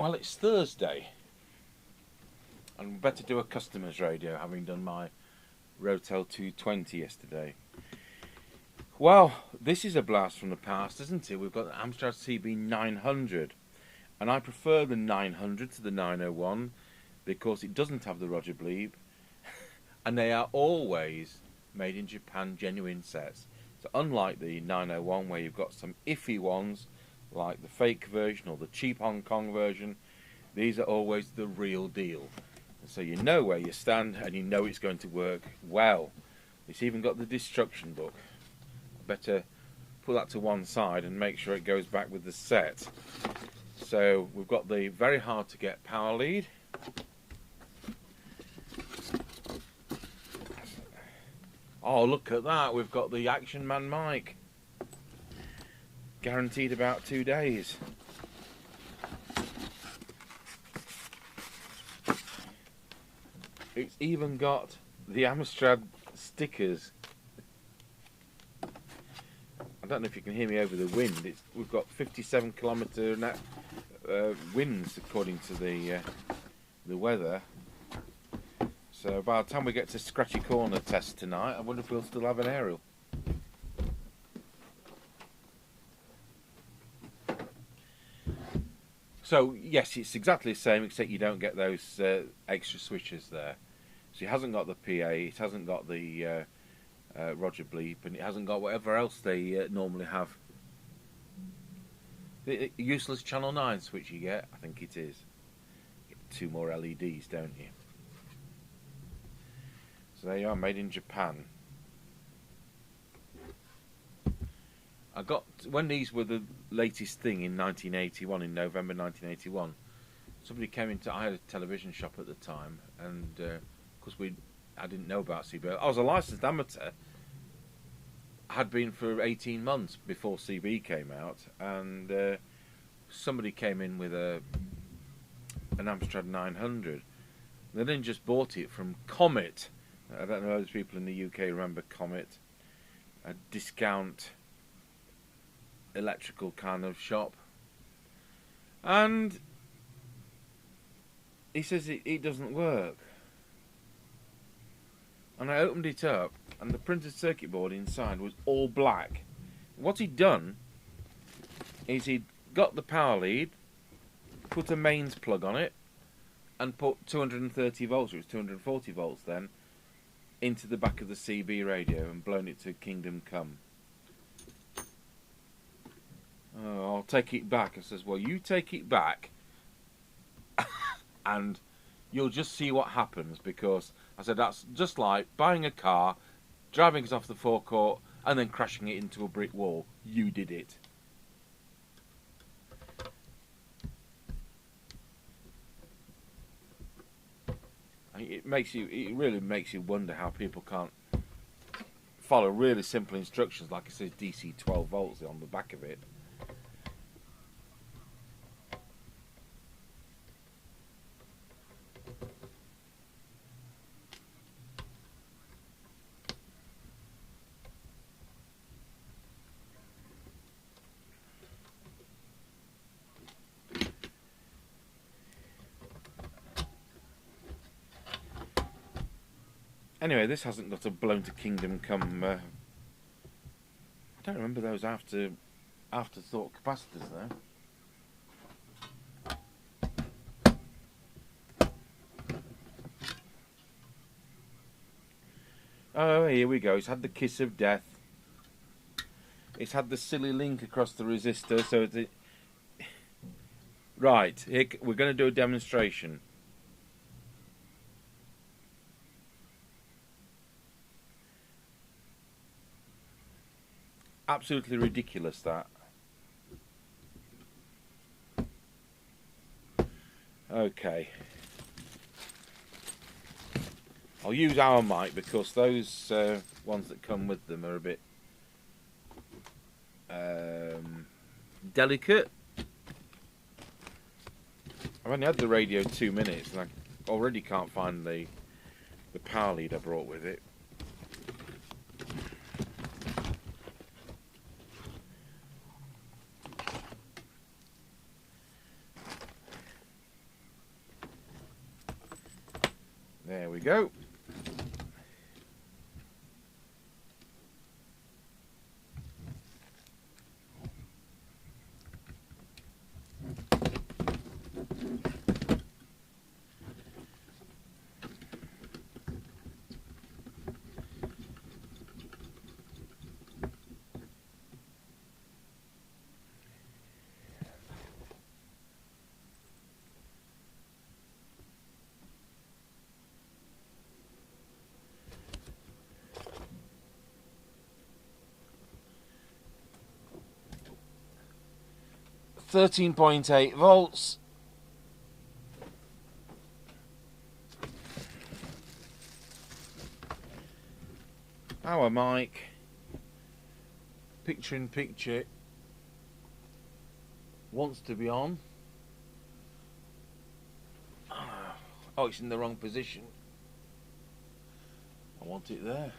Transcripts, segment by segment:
Well, it's Thursday, and we better do a customer's radio, having done my Rotel 220 yesterday. Well, this is a blast from the past, isn't it? We've got the Amstrad CB900, and I prefer the 900 to the 901 because it doesn't have the Roger bleep, and they are always made in Japan, genuine sets. So unlike the 901 where you've got some iffy ones like the fake version or the cheap Hong Kong version, these are always the real deal. So you know where you stand and you know it's going to work well. It's even got the destruction book. Better put that to one side and make sure it goes back with the set. So we've got the very hard to get power lead. Oh, look at that, we've got the Action Man mic. Guaranteed about 2 days. It's even got the Amstrad stickers. I don't know if you can hear me over the wind. We've got 57 kilometre winds according to the weather. So by the time we get to Scratchy Corner test tonight, I wonder if we'll still have an aerial. So yes, it's exactly the same, except you don't get those extra switches there. So it hasn't got the PA, it hasn't got the Roger bleep, and it hasn't got whatever else they normally have. The useless channel 9 switch you get, I think it is. You get 2 more LEDs, don't you? So there you are, made in Japan. I got, when these were the latest thing in 1981, in November 1981, somebody came into, I had a television shop at the time, and because I didn't know about CB. I was a licensed amateur, had been for 18 months before CB came out, and somebody came in with an Amstrad 900. They then just bought it from Comet. I don't know if those people in the UK remember Comet, a discount electrical kind of shop, and he says it doesn't work. And I opened it up, and the printed circuit board inside was all black. What he'd done is he'd got the power lead, put a mains plug on it, and put 230 volts, or it was 240 volts then, into the back of the CB radio and blown it to Kingdom Come. Oh, I'll take it back. I says, well, you take it back and you'll just see what happens, because I said that's just like buying a car, driving it off the forecourt and then crashing it into a brick wall. You did it. It really makes you wonder how people can't follow really simple instructions, like it says DC 12 volts on the back of it. Anyway, this hasn't got a blown to Kingdom Come. I don't remember those afterthought capacitors though. Oh, here we go. It's had the kiss of death. It's had the silly link across the resistor. So right, here, we're going to do a demonstration. Absolutely ridiculous, that. Okay. I'll use our mic because those ones that come with them are a bit delicate. I've only had the radio 2 minutes and I already can't find the power lead I brought with it. There we go. .8 volts. Power mic. Picture in picture wants to be on. Oh, it's in the wrong position. I want it there.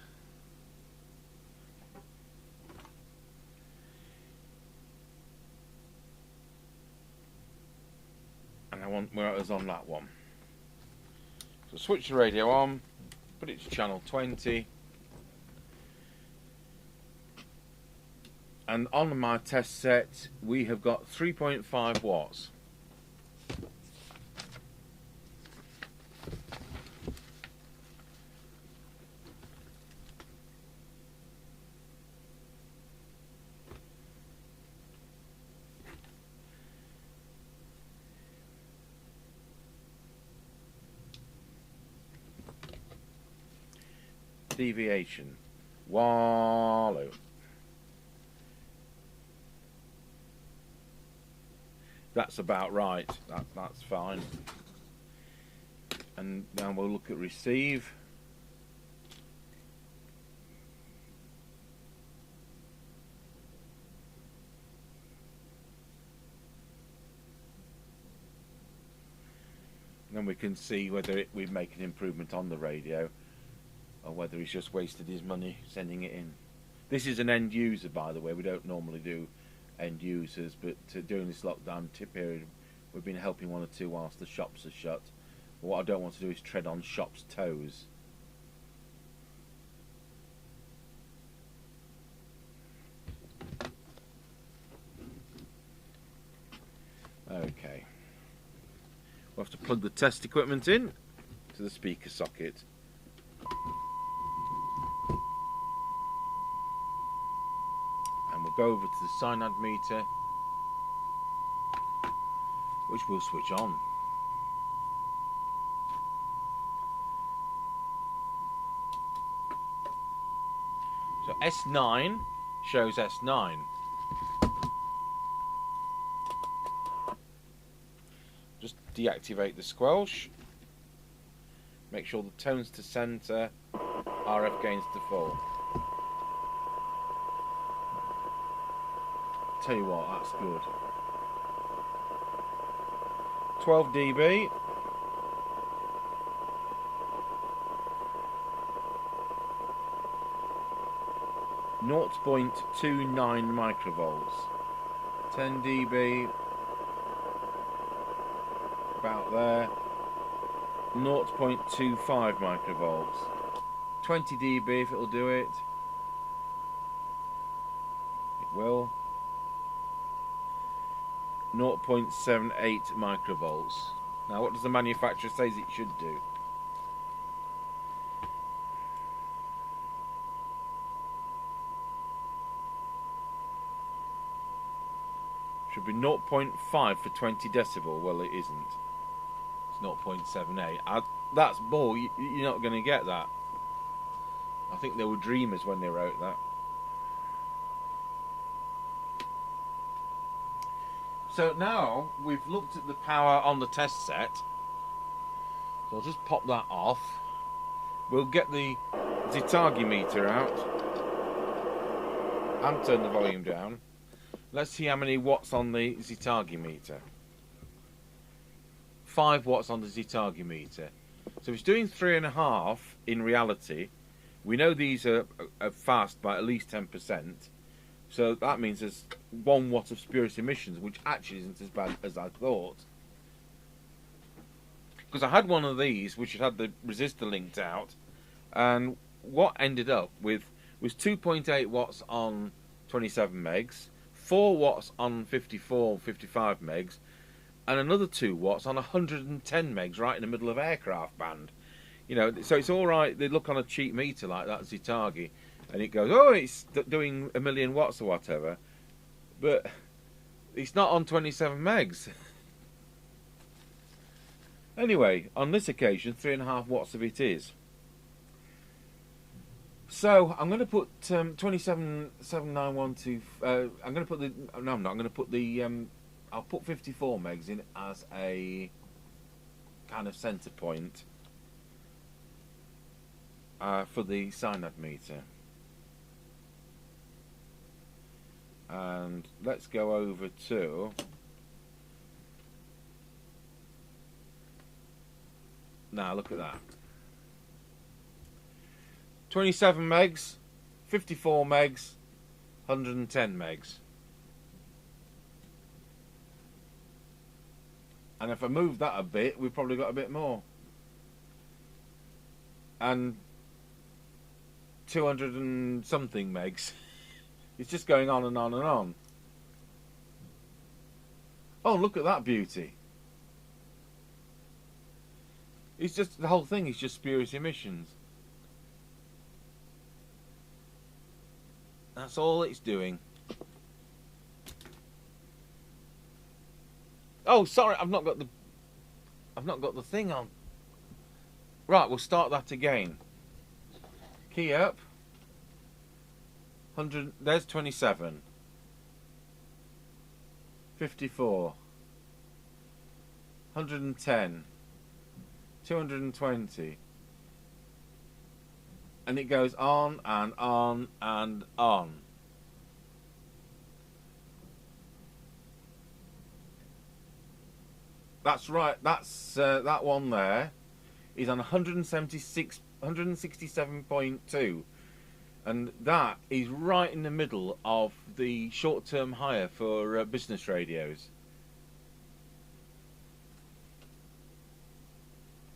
And I want where it was on that one. So switch the radio on, put it to channel 20. And on my test set, we have got 3.5 watts. Deviation. Wallow. That's about right. That's fine. And now we'll look at receive. And then we can see whether we make an improvement on the radio or whether he's just wasted his money sending it in. This is an end user, by the way. We don't normally do end users, but during this lockdown period we've been helping one or two whilst the shops are shut. But what I don't want to do is tread on shops' toes. Okay, we'll have to plug the test equipment in to the speaker socket. And we'll go over to the cyanide meter, which we'll switch on. So S9 shows S9. Just deactivate the squelch. Make sure the tones to center, RF gains to full. Tell you what, that's good. 12 dB. .29 microvolts. 10 dB. About there. 0.25 microvolts. 20 dB if it'll do it. It will. 0.78 microvolts. Now what does the manufacturer say it should do? Should be 0.5 for 20 decibel. Well, it isn't. It's 0.78. That's bull. You're not going to get that. I think they were dreamers when they wrote that. So now we've looked at the power on the test set. So I'll just pop that off. We'll get the Zetagi meter out and turn the volume down. Let's see how many watts on the Zetagi meter. 5 watts on the Zetagi meter. So it's doing 3.5 in reality. We know these are fast by at least 10%. So that means there's 1 watt of spurious emissions, which actually isn't as bad as I thought. because I had one of these which had the resistor linked out, and what ended up with was 2.8 watts on 27 megs, 4 watts on 54, 55 megs, and another 2 watts on 110 megs right in the middle of aircraft band. You know, so it's all right. They look on a cheap meter like that Zetagi, and it goes, oh, it's doing 1,000,000 watts or whatever, but it's not on 27 megs. Anyway, on this occasion, 3.5 watts of it is. So I'm going to put 277912. I'm going to put the. No, I'm not. I'm going to put the. I'll put 54 megs in as a kind of center point for the synod meter. And let's go over to. Now look at that. 27 megs, 54 megs, 110 megs. And if I move that a bit, we've probably got a bit more. And 200 and something megs. It's just going on and on and on. Oh, look at that beauty. It's just, the whole thing is just spurious emissions. That's all it's doing. Oh, sorry, I've not got the thing on. Right, we'll start that again. Key up. 100. There's 27. 54. 110. 220. And it goes on and on and on. That's right. That's that one there is on 167.2, and that is right in the middle of the short-term hire for business radios.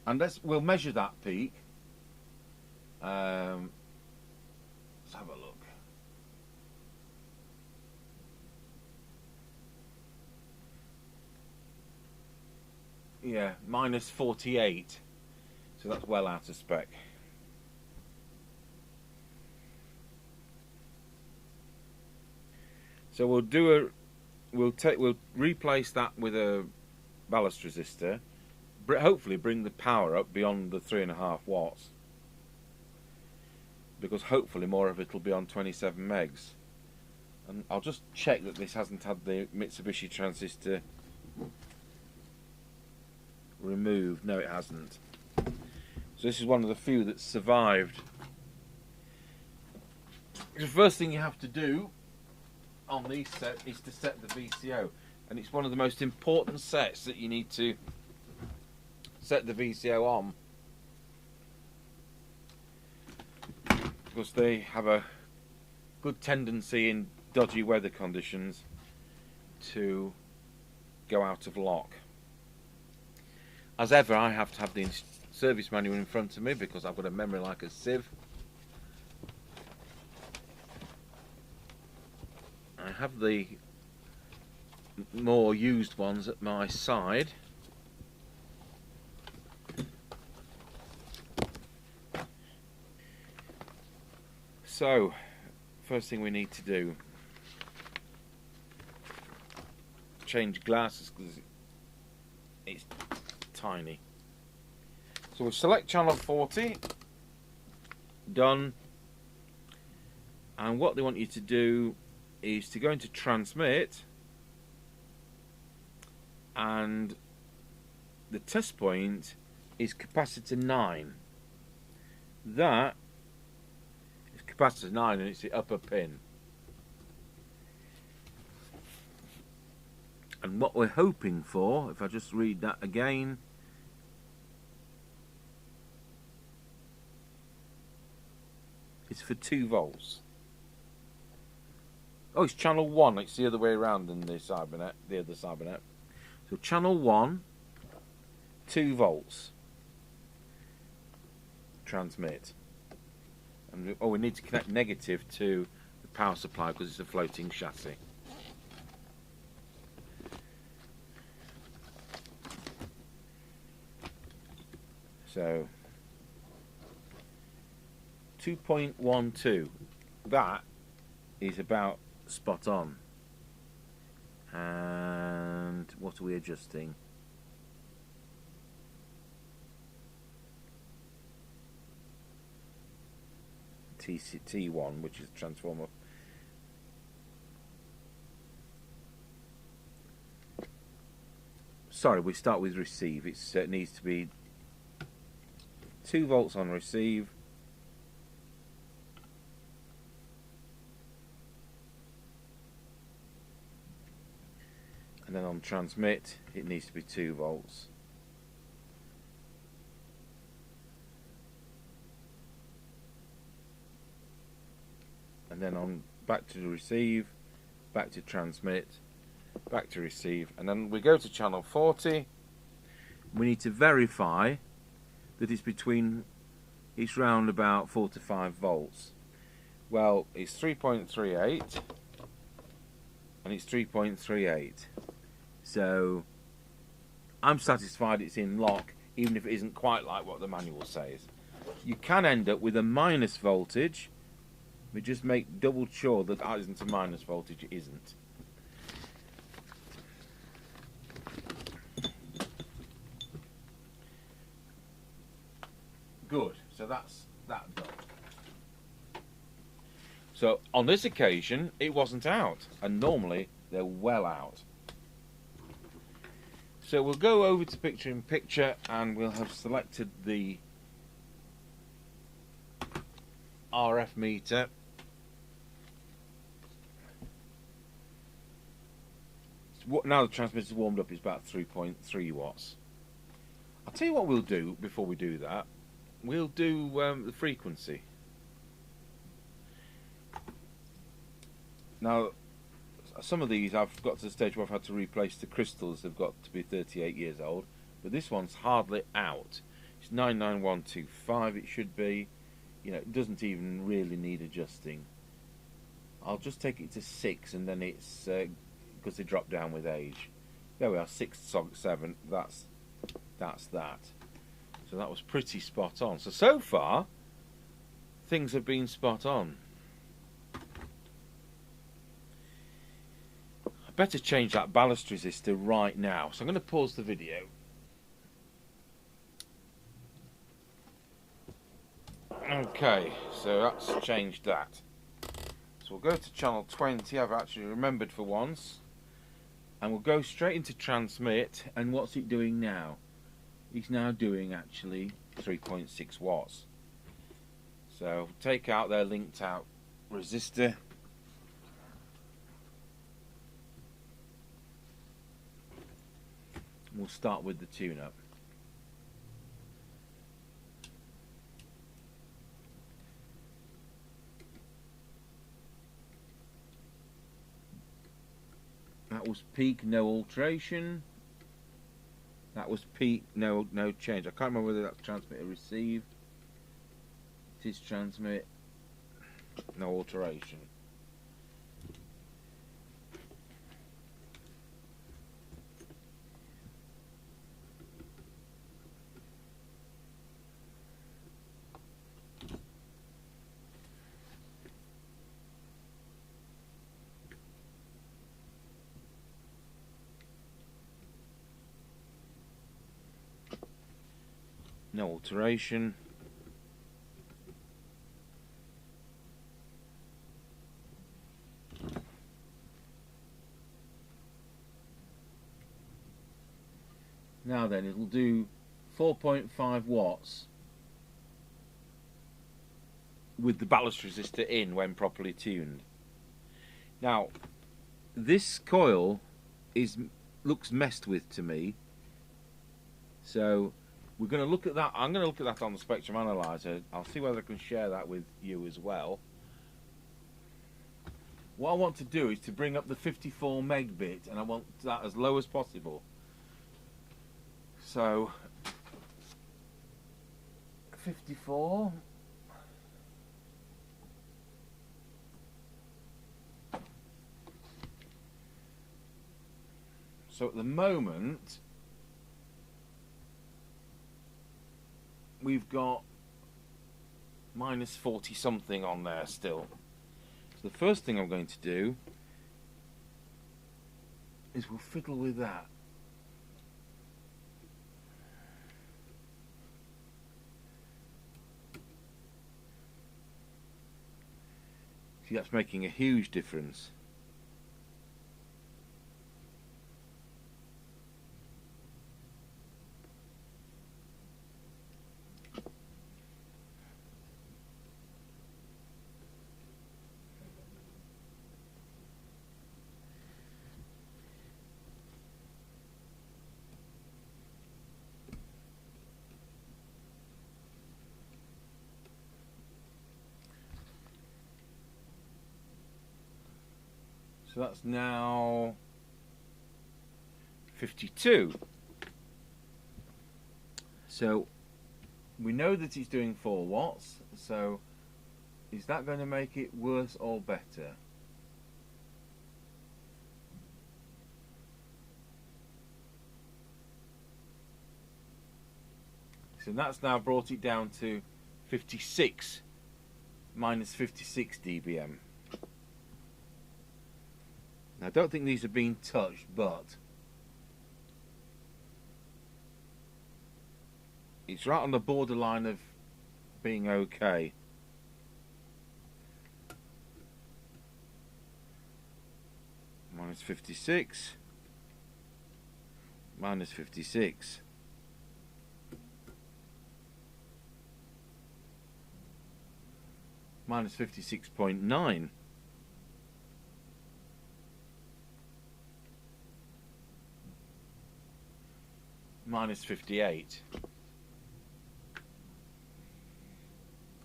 And we'll measure that peak. Let's have a look. Yeah, minus 48. So that's well out of spec. So we'll replace that with a ballast resistor. Hopefully bring the power up beyond the 3.5 watts. Because hopefully more of it will be on 27 megs. And I'll just check that this hasn't had the Mitsubishi transistor removed. No, it hasn't. So this is one of the few that survived. The first thing you have to do on these sets is to set the VCO, and it's one of the most important sets that you need to set the VCO on, because they have a good tendency in dodgy weather conditions to go out of lock. As ever, I have to have the service manual in front of me because I've got a memory like a sieve. I have the more used ones at my side. So, first thing we need to do, change glasses because it's tiny. So we'll select channel 40, done, and what they want you to do is to go into transmit, and the test point is capacitor 9. That is capacitor 9 and it's the upper pin. And what we're hoping for, if I just read that again, is for 2 volts. Oh, it's channel 1. It's the other way around than the Cybernet, the other Cybernet. So channel 1, 2 volts. Transmit. And we need to connect negative to the power supply because it's a floating chassis. So 2.12, that is about spot on. And what are we adjusting? T1, which is transformer. Sorry, we start with receive. It needs to be 2 volts on receive. And then on transmit, it needs to be 2 volts. And then on back to receive, back to transmit, back to receive, and then we go to channel 40. We need to verify that it's round about 4 to 5 volts. Well, it's 3.38 and it's 3.38, so I'm satisfied it's in lock, even if it isn't quite like what the manual says. You can end up with a minus voltage. We just make double sure that that isn't a minus voltage. It isn't. Good. So that's that done. So on this occasion, it wasn't out, and normally they're well out. So we'll go over to picture in picture, and we'll have selected the RF meter. Now the transmitter's warmed up, it's about 3.3 watts. I'll tell you what we'll do before we do that. We'll do the frequency. Now, some of these I've got to the stage where I've had to replace the crystals. They've got to be 38 years old. But this one's hardly out. It's 99125 it should be. You know, it doesn't even really need adjusting. I'll just take it to 6, and then it's because they drop down with age. There we are, 6.7. That's that. So that was pretty spot on. So far, things have been spot on. I better change that ballast resistor right now. So I'm going to pause the video. Okay, so that's changed that. So we'll go to channel 20. I've actually remembered for once. And we'll go straight into transmit. And what's it doing now? It's now doing actually 3.6 watts. So take out their linked out resistor. We'll start with the tune-up. That was peak, no alteration. That was peak, no change. I can't remember whether that's transmit or receive. It is transmit, no alteration. No alteration. Now then, it'll do 4.5 watts with the ballast resistor in when properly tuned. Now, this coil looks messed with to me, so we're going to look at that. I'm going to look at that on the spectrum analyzer. I'll see whether I can share that with you as well. What I want to do is to bring up the 54 meg bit, and I want that as low as possible. So 54. So at the moment we've got minus 40 something on there still. So the first thing I'm going to do is we'll fiddle with that. See, that's making a huge difference. So that's now 52. So we know that it's doing 4 watts. So is that going to make it worse or better? So that's now brought it down to 56, minus 56 dBm. Now, I don't think these have been touched, but it's right on the borderline of being okay. Minus 56, minus 56. Minus 56.9. Minus 58.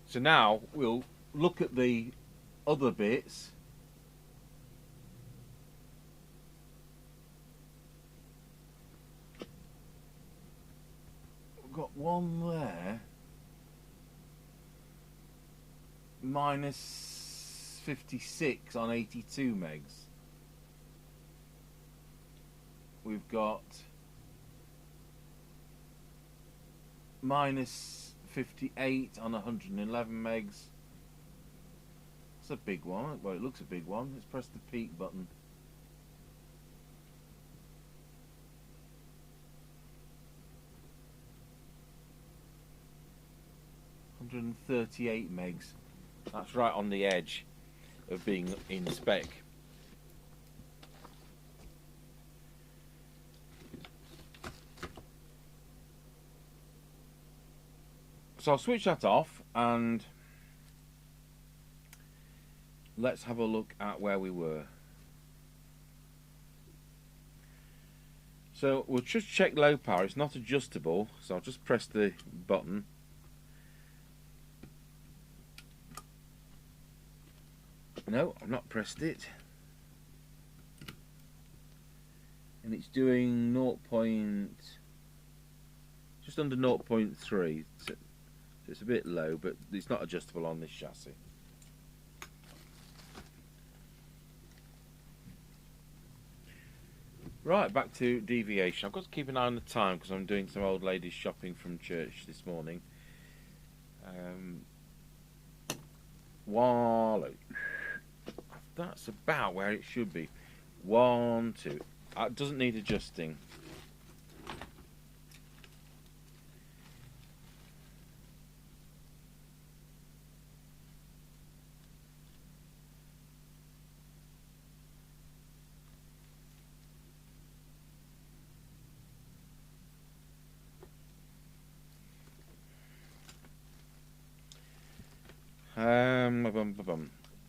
So now we'll look at the other bits. We've got one there. Minus 56 on 82 megs. We've got minus 58 on 111 megs. It's a big one. Well, it looks a big one. Let's press the peak button. $138 megs. That's right on the edge of being in spec. So I'll switch that off and let's have a look at where we were. So we'll just check low power. It's not adjustable, so I'll just press the button. No, I've not pressed it. And it's doing 0. Just under 0.3. So it's a bit low, but it's not adjustable on this chassis. Right, back to deviation. I've got to keep an eye on the time because I'm doing some old ladies shopping from church this morning. That's about where it should be. 1, 2. It doesn't need adjusting.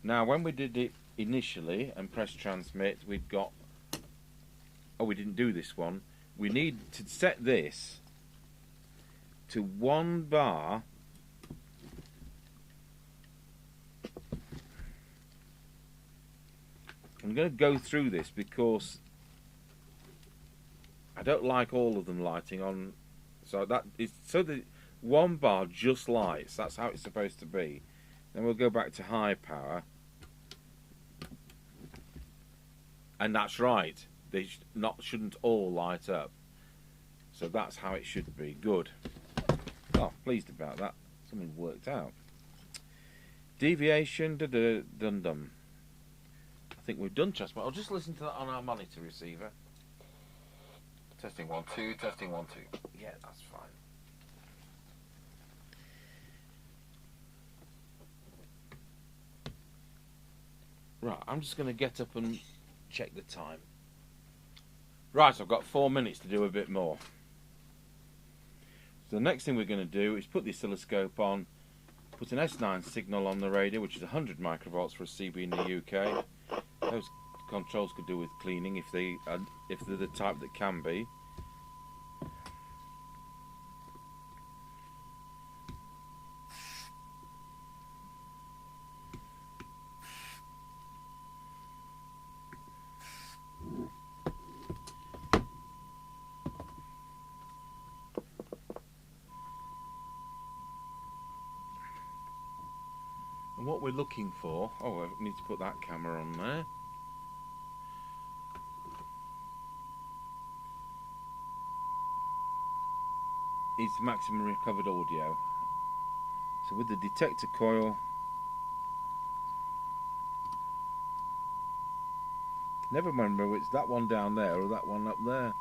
Now, when we did it initially and pressed transmit, we'd got... Oh, we didn't do this one. We need to set this to 1 bar. I'm going to go through this because I don't like all of them lighting on So that is so the one bar just lights. That's how it's supposed to be. Then we'll go back to high power, and that's right. They shouldn't all light up. So that's how it should be. Good. Oh, pleased about that. Something worked out. Deviation, dun dum. I think we've done just well. I'll just listen to that on our monitor receiver. Testing 1 2, testing 1 2. Yeah, that's fine. Right, I'm just going to get up and check the time. Right, I've got 4 minutes to do a bit more. So the next thing we're going to do is put the oscilloscope on, put an S9 signal on the radio, which is 100 microvolts for a CB in the UK. Those controls could do with cleaning if they're the type that can be. And what we're looking for, oh, I need to put that camera on there. Is maximum recovered audio. So with the detector coil, never remember it's that one down there or that one up there.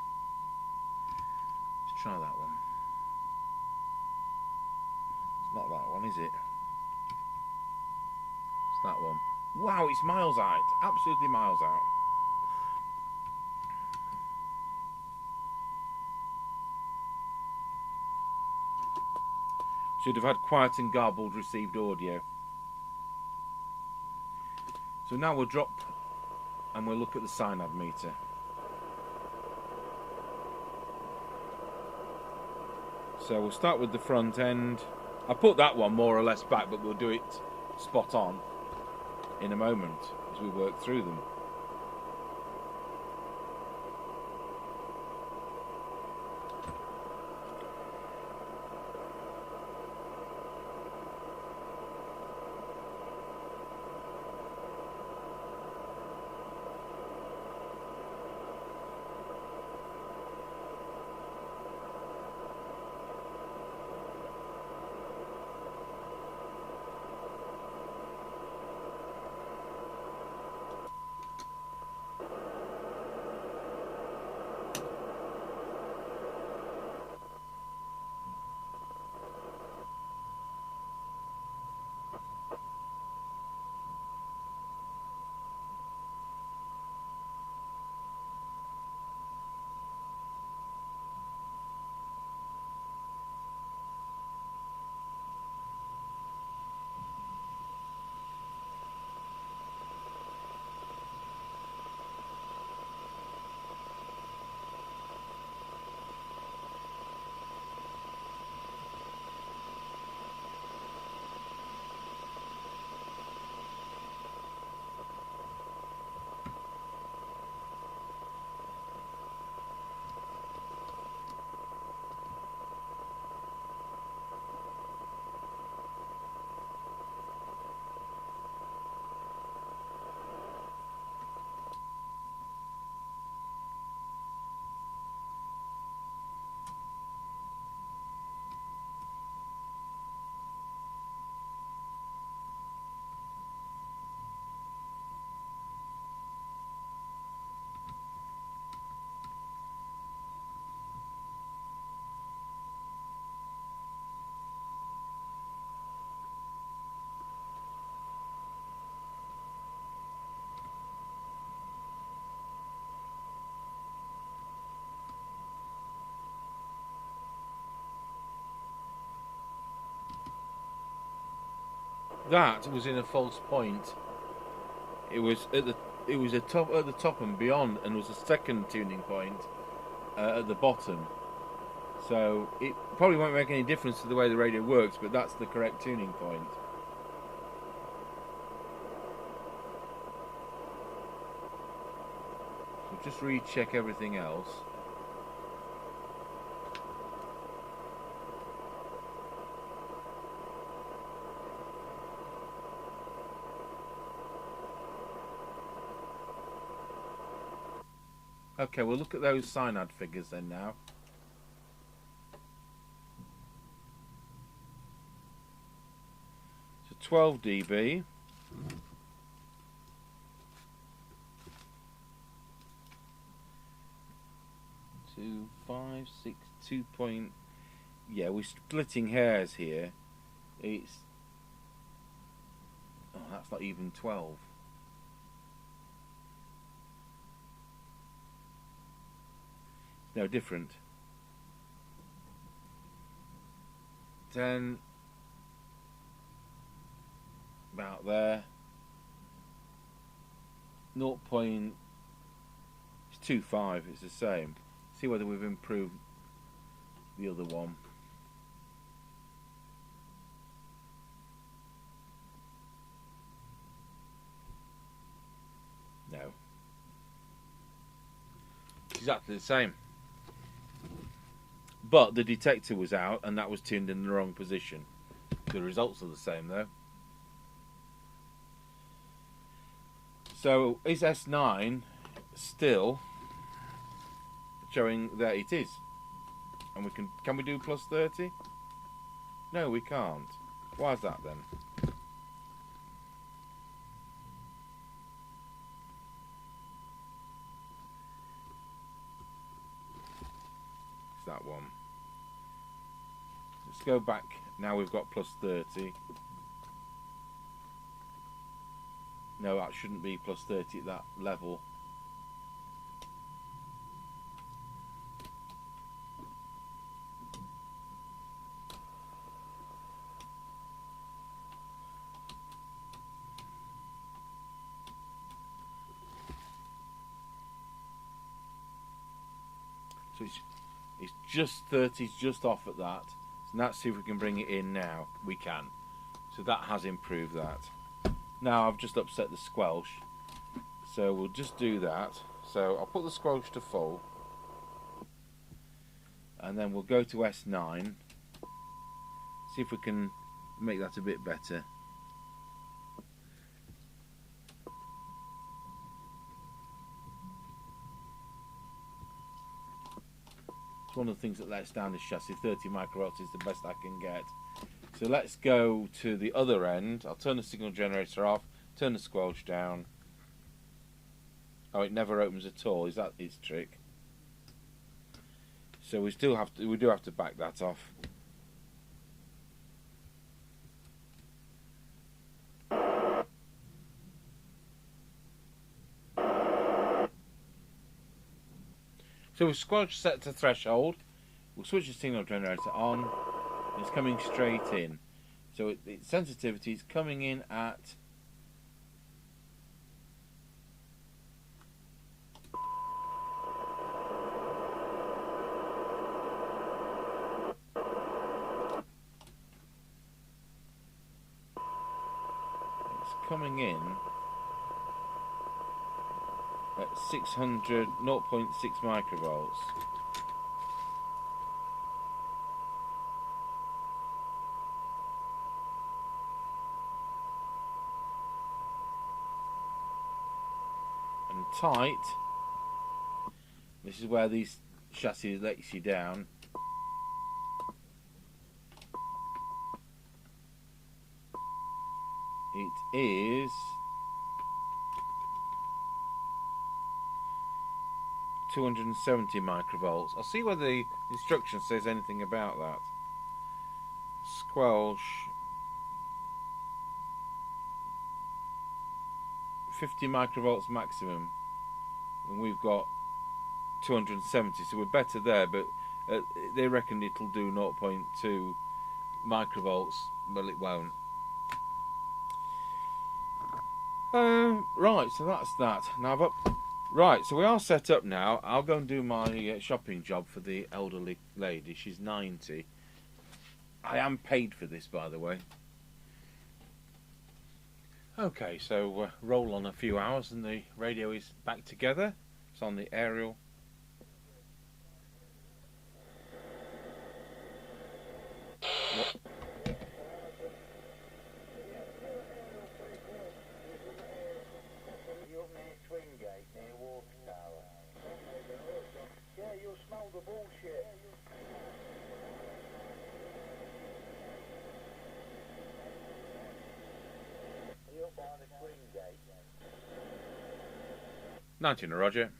Let's try that one. It's not that one, is it? It's that one. Wow, it's miles out. Absolutely miles out. Should have had quiet and garbled received audio. So now we'll drop and we'll look at the synod meter. So we'll start with the front end. I put that one more or less back, but we'll do it spot on in a moment as we work through them. That was in a false point. It was at the top and beyond, and was a second tuning point at the bottom. So it probably won't make any difference to the way the radio works, but that's the correct tuning point. So just recheck everything else. Okay, we'll look at those cyanide figures then now. So 12 dB. 2, 5, 6, 2 point. Yeah, we're splitting hairs here. It's, oh, that's not even 12. It's no different. 10, about there. 0.25, it's the same. See whether we've improved the other one. No. It's exactly the same. But the detector was out and that was tuned in the wrong position. The results are the same though. So is S9 still showing that it is? And we can we do plus 30? No, we can't. Why is that then? It's that one. Let's go back. Now we've got plus 30. No, that shouldn't be plus 30 at that level. So it's just 30, just off at that. So let's see if we can bring it in now. We can. So that has improved that. Now I've just upset the squelch. So we'll just do that. So I'll put the squelch to full. And then we'll go to S9. See if we can make that a bit better. It's one of the things that lets down this chassis. 30 microvolts is the best I can get. So let's go to the other end. I'll turn the signal generator off, turn the squelch down. Oh, it never opens at all. Is that its trick? So we do have to back that off. So with squelch set to threshold, we'll switch the signal generator on. It's coming straight in. So its sensitivity is coming in at 600, 0.6 microvolts. And tight, this is where these chassis lets you down. It is 270 microvolts. I'll see whether the instruction says anything about that. Squelch 50 microvolts maximum, and we've got 270, so we're better there, but they reckon it'll do 0.2 microvolts. Well, it won't. Right, so that's that. Now I've up. Right, so we are set up now. I'll go and do my shopping job for the elderly lady. She's 90. I am paid for this, by the way. Okay, so roll on a few hours and the radio is back together. It's on the aerial. you'll smell the bullshit. Are you up by the swing gate? 19, Roger.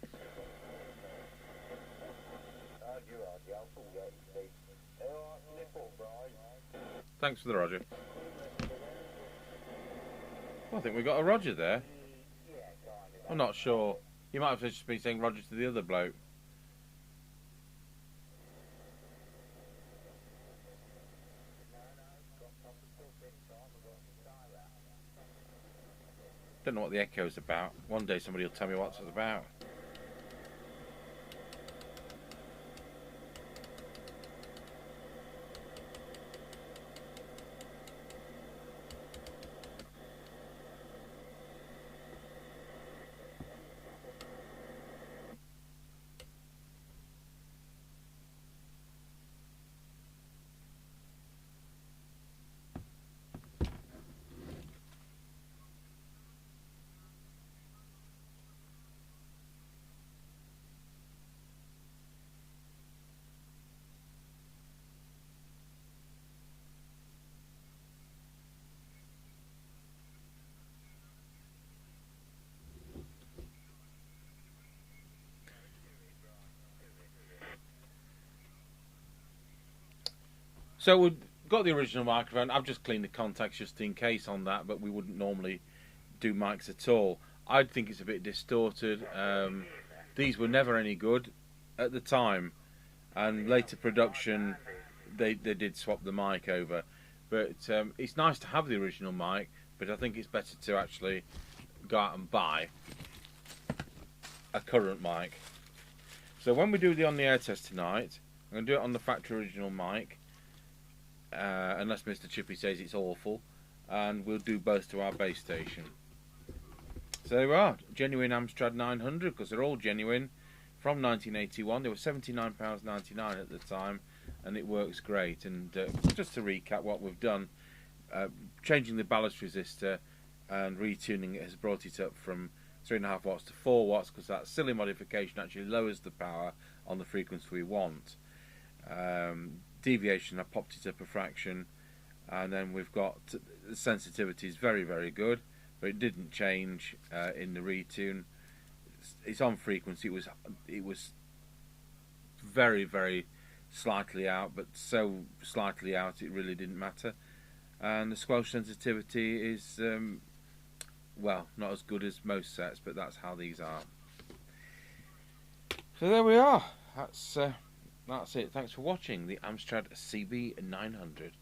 Thanks for the Roger. Well, I think we got a Roger there. I'm not sure. You might have just been saying Roger to the other bloke. Don't know what the echo's about. One day somebody will tell me what it's about. So we've got the original microphone. I've just cleaned the contacts just in case on that, but we wouldn't normally do mics at all. I think it's a bit distorted. These were never any good at the time, and later production they did swap the mic over. But it's nice to have the original mic, but I think it's better to actually go out and buy a current mic. So when we do the on the air test tonight, I'm going to do it on the factory original mic. Unless Mr. Chippy says it's awful, and we'll do both to our base station. So there we are, genuine Amstrad 900, because they're all genuine, from 1981. They were £79.99 at the time, and it works great. And just to recap what we've done, changing the ballast resistor and retuning it has brought it up from 3.5 watts to 4 watts, because that silly modification actually lowers the power on the frequency we want. Deviation, I popped it up a fraction, and then we've got the sensitivity is very, very good, but it didn't change in the retune. It's on frequency. It was very, very slightly out, but so slightly out it really didn't matter. And the squelch sensitivity is well, not as good as most sets, but that's how these are. So there we are. That's it. Thanks for watching the Amstrad CB900.